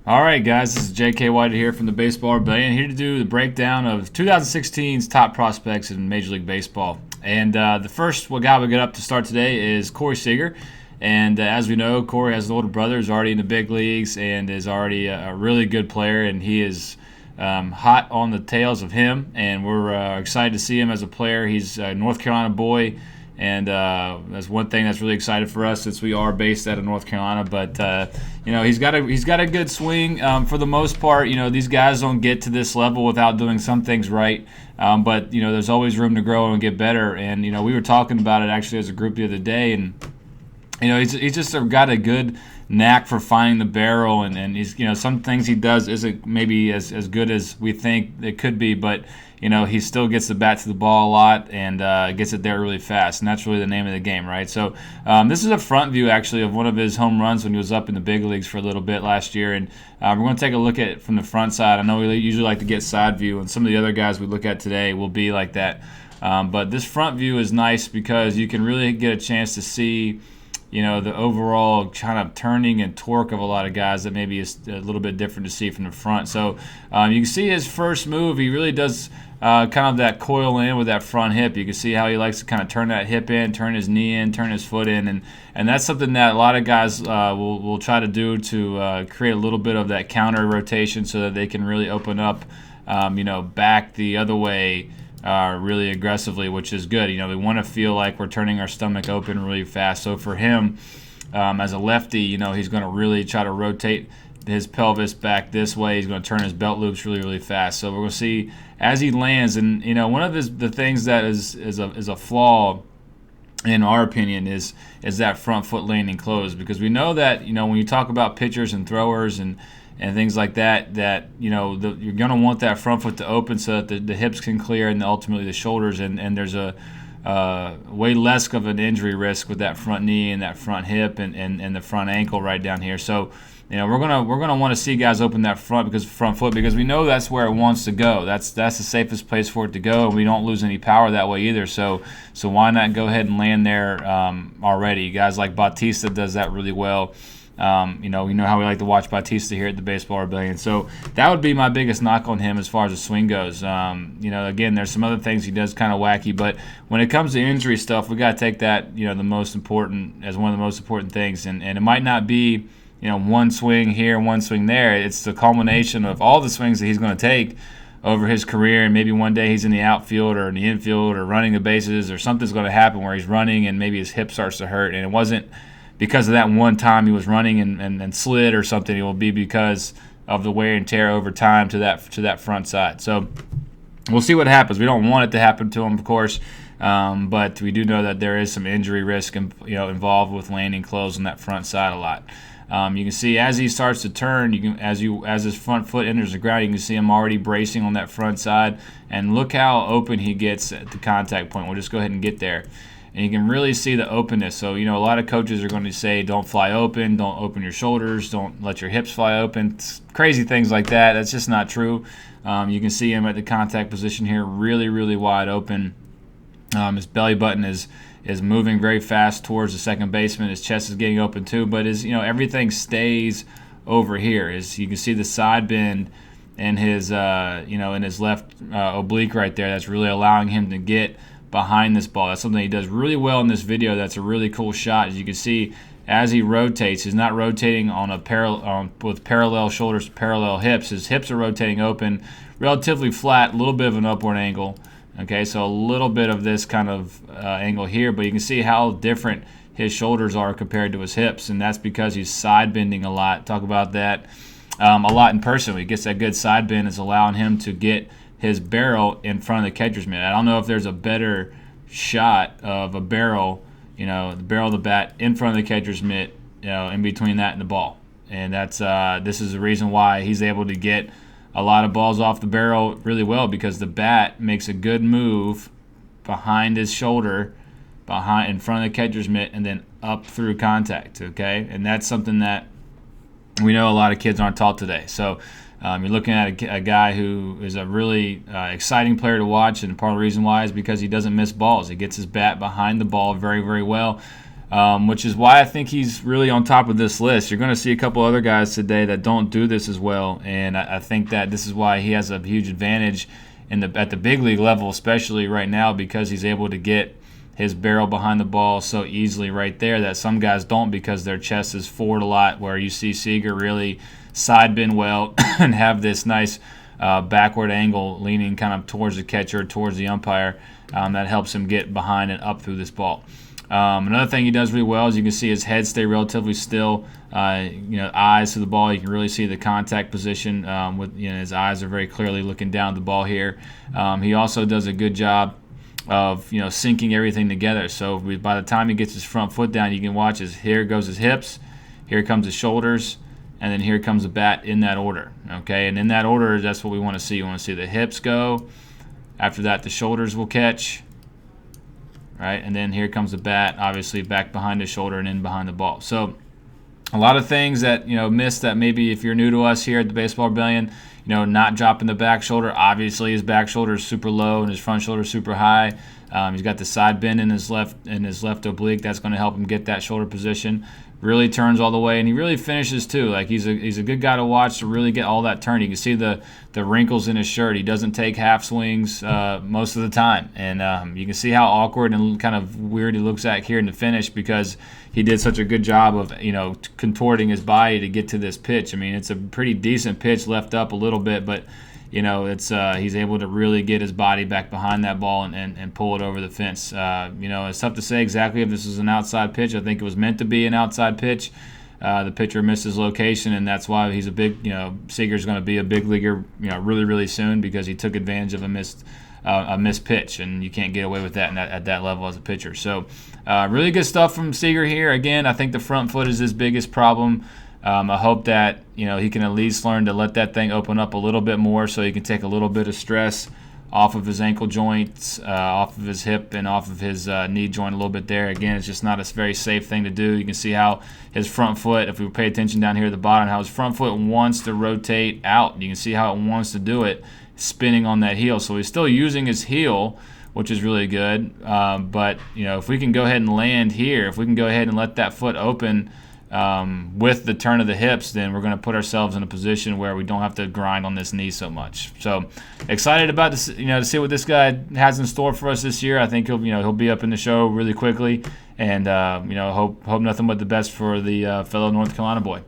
All right, guys, this is J.K. White here from the Baseball Rebellion, here to do the breakdown of 2016's top prospects in Major League Baseball. And the first guy we get up to start today is Corey Seager. And as we know, Corey has an older brother who's already in the big leagues and is already a really good player, and he is hot on the tails of him. And we're excited to see him as a player. He's a North Carolina boy. And that's one thing that's really excited for us since we are based out of North Carolina. But he's got a good swing for the most part. These guys don't get to this level without doing some things right. But there's always room to grow and get better. And we were talking about it actually as a group the other day, and he's just got a good knack for finding the barrel, and he's some things he does isn't maybe as good as we think it could be, but he still gets the bat to the ball a lot and gets it there really fast, and that's really the name of the game, right? So this is a front view actually of one of his home runs when he was up in the big leagues for a little bit last year, and we're going to take a look at it from the front side. I know we usually like to get side view, and some of the other guys we look at today will be like that, but this front view is nice because you can really get a chance to see the overall kind of turning and torque of a lot of guys that maybe is a little bit different to see from the front. So you can see his first move, he really does kind of that coil in with that front hip. You can see how he likes to kind of turn that hip in, turn his knee in, turn his foot in, and that's something that a lot of guys will try to do to create a little bit of that counter rotation so that they can really open up, back the other way really aggressively, which is good. We want to feel like we're turning our stomach open really fast. So for him, as a lefty, he's going to really try to rotate his pelvis back this way. He's going to turn his belt loops really, really fast. So we're going to see as he lands, and one of the things that is a flaw in our opinion is that front foot landing close, because we know that when you talk about pitchers and throwers and things like that you're going to want that front foot to open so that the hips can clear and ultimately the shoulders, and there's a way less of an injury risk with that front knee and that front hip and the front ankle right down here. So we're gonna want to see guys open that front foot because we know that's where it wants to go. That's the safest place for it to go, and we don't lose any power that way either. So why not go ahead and land there already? Guys like Bautista does that really well. We know how we like to watch Bautista here at the Baseball Rebellion. So that would be my biggest knock on him as far as the swing goes. Again, there's some other things he does kind of wacky, but when it comes to injury stuff, we got to take that, the most important as one of the most important things. And it might not be, one swing here, one swing there. It's the culmination of all the swings that he's going to take over his career, and maybe one day he's in the outfield or in the infield or running the bases, or something's going to happen where he's running and maybe his hip starts to hurt, and it wasn't because of that one time he was running and slid or something. It will be because of the wear and tear over time to that front side. So we'll see what happens. We don't want it to happen to him, of course, but we do know that there is some injury risk involved with landing close on that front side a lot. You can see as he starts to turn, as his front foot enters the ground, you can see him already bracing on that front side, and look how open he gets at the contact point. We'll just go ahead and get there. And you can really see the openness. So, a lot of coaches are going to say, don't fly open, don't open your shoulders, don't let your hips fly open, crazy things like that. That's just not true. You can see him at the contact position here, really, really wide open. His belly button is moving very fast towards the second baseman. His chest is getting open too, but everything stays over here. You can see the side bend in his in his left oblique right there. That's really allowing him to get behind this ball. That's something he does really well in this video. That's a really cool shot. As you can see, as he rotates, he's not rotating on with parallel shoulders, parallel hips. His hips are rotating open, relatively flat, a little bit of an upward angle. Okay, so a little bit of this kind of angle here, but you can see how different his shoulders are compared to his hips, and that's because he's side bending a lot. Talk about that a lot in person. When he gets that good side bend, it's allowing him to get his barrel in front of the catcher's mitt. I don't know if there's a better shot of a barrel, the barrel of the bat in front of the catcher's mitt, in between that and the ball. And that's this is the reason why he's able to get a lot of balls off the barrel really well, because the bat makes a good move behind his shoulder, in front of the catcher's mitt, and then up through contact. Okay, and that's something that we know a lot of kids aren't taught today. So you're looking at a guy who is a really exciting player to watch, and part of the reason why is because he doesn't miss balls. He gets his bat behind the ball very, very well. which is why I think he's really on top of this list. You're going to see a couple other guys today that don't do this as well, and I think that this is why he has a huge advantage at the big league level, especially right now, because he's able to get his barrel behind the ball so easily right there that some guys don't because their chest is forward a lot, where you see Seager really side bend well and have this nice backward angle leaning kind of towards the catcher, towards the umpire. That helps him get behind and up through this ball. Another thing he does really well is you can see his head stay relatively still. Eyes to the ball. You can really see the contact position. His eyes are very clearly looking down at the ball here. He also does a good job of syncing everything together. So by the time he gets his front foot down, you can watch here goes his hips, here comes his shoulders, and then here comes the bat in that order. Okay, and in that order, that's what we want to see. You want to see the hips go. After that, the shoulders will catch. Right, and then here comes the bat, obviously back behind the shoulder and in behind the ball. So a lot of things that miss that maybe if you're new to us here at the Baseball Rebellion, not dropping the back shoulder. Obviously, his back shoulder is super low and his front shoulder is super high. He's got the side bend in his left oblique. That's going to help him get that shoulder position. Really turns all the way, and he really finishes too. Like he's a good guy to watch to really get all that turn. You can see the wrinkles in his shirt. He doesn't take half swings most of the time, and you can see how awkward and kind of weird he looks at here in the finish because he did such a good job of contorting his body to get to this pitch. I mean, it's a pretty decent pitch, left up a little bit, but it's he's able to really get his body back behind that ball and pull it over the fence. It's tough to say exactly if this is an outside pitch. I think it was meant to be an outside pitch. The pitcher missed his location, and that's why he's a big. Seager's going to be a big leaguer, really, really soon because he took advantage of a missed pitch, and you can't get away with that at that level as a pitcher. So, really good stuff from Seager here. Again, I think the front foot is his biggest problem. I hope that he can at least learn to let that thing open up a little bit more so he can take a little bit of stress off of his ankle joints, off of his hip, and off of his knee joint a little bit there. Again, it's just not a very safe thing to do. You can see how his front foot, if we pay attention down here at the bottom, how his front foot wants to rotate out. You can see how it wants to do it, spinning on that heel. So he's still using his heel, which is really good. But if we can go ahead and land here, if we can go ahead and let that foot open with the turn of the hips, then we're going to put ourselves in a position where we don't have to grind on this knee so much. So excited about this, to see what this guy has in store for us this year. I think he'll be up in the show really quickly, and hope nothing but the best for the fellow North Carolina boy.